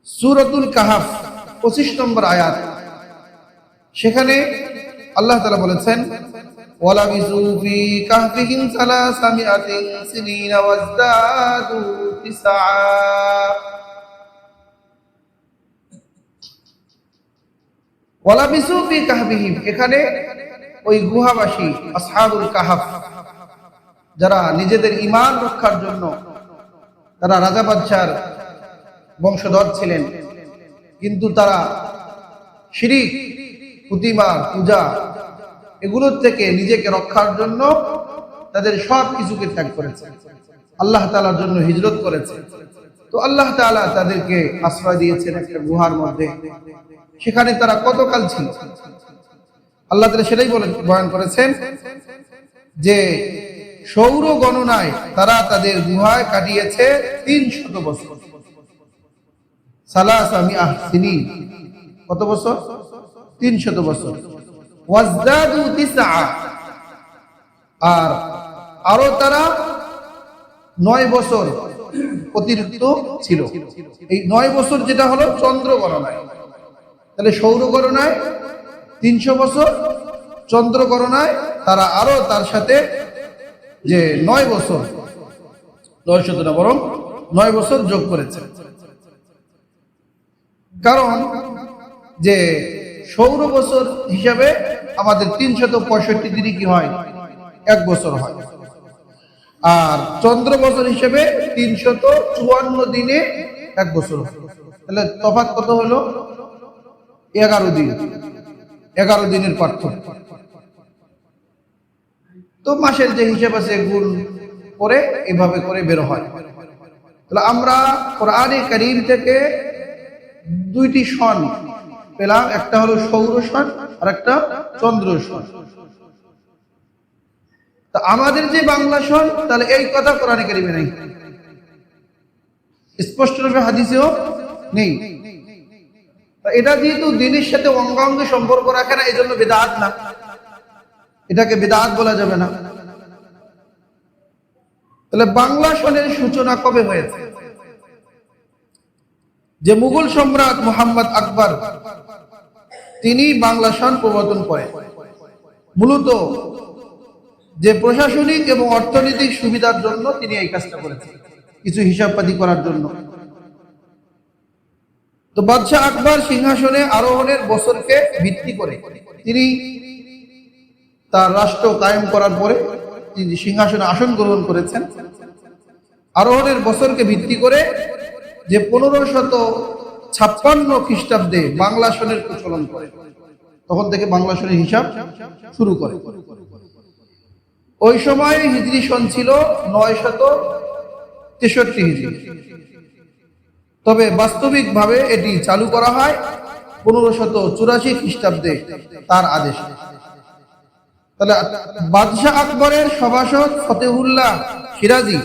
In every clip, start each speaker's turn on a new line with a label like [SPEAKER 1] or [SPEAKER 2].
[SPEAKER 1] সূরাতুল কাহাফ 25 নম্বর আয়াত। সেখানে আল্লাহ তাআলা বলেছেন, ওয়ালাবিসু ফি কাহফিহিম সালাসামিআতিন সিনিনা ওয়াজদাদু তিসআ। ওয়ালাবিসু ফি কাহফিহিম, এখানে ওই গুহাবাসী আসহাবুল কাহাফ যারা নিজেদের ঈমান রক্ষার জন্য, তারা রাজা বাদশার বংশধর ছিলেন, কিন্তু তারা শিরিক, প্রতিমা পূজা এগুলোর থেকে নিজেকে রক্ষার জন্য তাদের সব কিছুকে ত্যাগ করেছে, আল্লাহ তাআলার জন্য হিজরত করেছে। তো আল্লাহ তাআলা তাদেরকে আশ্রয় দিয়েছেন একটা গুহার মধ্যে। সেখানে তারা কতকাল ছিল আল্লাহ তাআলা সেটাই বয়ান করেছেন যে সৌর গণনায় তারা তাদের গুহায় কাটিয়েছে 300 বছর। সালাসামিআহ সিনিন, কত বছর? 300 বছর। ওয়াজদাদু তিসআ, আর আরো তারা 9 বছর অতিরিক্ত ছিল। এই 9 বছর যেটা হলো চন্দ্র গণনায়, তাহলে সৌর গণনায় 300 বছর, চন্দ্র গণনায় তারা আরো তার সাথে যে 9 বছর, 900 না বরং 9 বছর যোগ করেছে। কারণ যে সৌর বছর হিসাবে আমাদের 365 দিনই কি হয়? 1 বছর হয়। আর চন্দ্র বছর হিসেবে 354 দিনে 1 বছর হয়। তাহলে তফাৎ কত হলো? 11 দিন, 11 দিনের পার্থক্য। তো মাসের যে হিসাব আছে গুণ করে এভাবে করে বের হয়। তাহলে আমরা কোরআনে কারীম থেকে 2টি সন পেলাম, একটা হলো সৌর সন আর একটা চন্দ্র সন। তা আমাদের যে বাংলা সন, তাহলে এই কথা কোরআনে কারীমে নেই, স্পষ্টভাবে হাদিসেও নেই। এটা যেহেতু দিনের সাথে অঙ্গাঙ্গি সম্পর্ক রাখে না, এই জন্য বিদআত না, এটাকে বিদআত বলা যাবে না। তাহলে বাংলা সনের সূচনা কবে হয়েছে? যে মুঘল সম্রাট মুহাম্মদ আকবর, তিনি বাংলা সন প্রবর্তন করেন। মূলত যে প্রশাসনিক এবং অর্থনৈতিক সুবিধার জন্য তিনি এই কাজটা করেছেন, কিছু হিসাবপাতি করার জন্য। তো বাদশাহ আকবর সিংহাসনে আরোহণের বছরকে ভিত্তি করে তিনি তার রাষ্ট্র কায়েম করার পরে তিনি সিংহাসনে আসন গ্রহণ করেছেন। আরোহণের বছরকে ভিত্তি করে যে 1556 খ্রিস্টাব্দে বাংলা সনের প্রচলন করে, তখন থেকে বাংলা সনের হিসাব শুরু করে। ওই সময় হিজরি সন ছিল 963 হিজরি। তবে বাস্তবিকভাবে এটি চালু করা হয় 1584 খ্রিস্টাব্দে তার আদেশে। তাহলে বাদশাহ আকবরের সভাসদ ফতেহুল্লাহ সিরাজি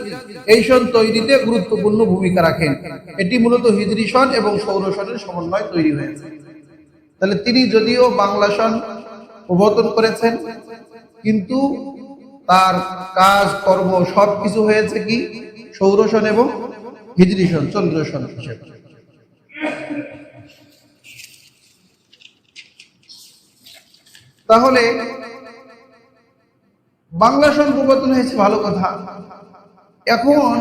[SPEAKER 1] এই সন তৈরিতে গুরুত্বপূর্ণ ভূমিকা রাখেন। এটি মূলত হিজরি সন এবং সৌর সনের সমন্বয় তৈরি হয়েছে। তাহলে তিনি যদিও বাংলা সন প্রবর্তন করেছেন, কিন্তু তার কাজ কর্ম সবকিছু হয়েছে কি সৌর সন এবং হিজরি সন, চন্দ্র সন হিসেবে। তাহলে বাংলা সন প্রবর্তন হয়েছে, ভালো কথা। এখন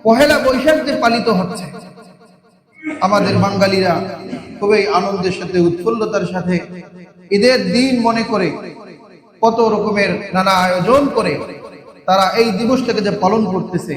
[SPEAKER 1] পহেলা বৈশাখ যে পালিত হচ্ছে, আমাদের বাঙালিরা খুবই আনন্দের সাথে, উৎফুল্লতার সাথে ঈদের দিন মনে করে কত রকমের নানা আয়োজন করে তারা এই দিবসটাকে যে পালন করতেছে,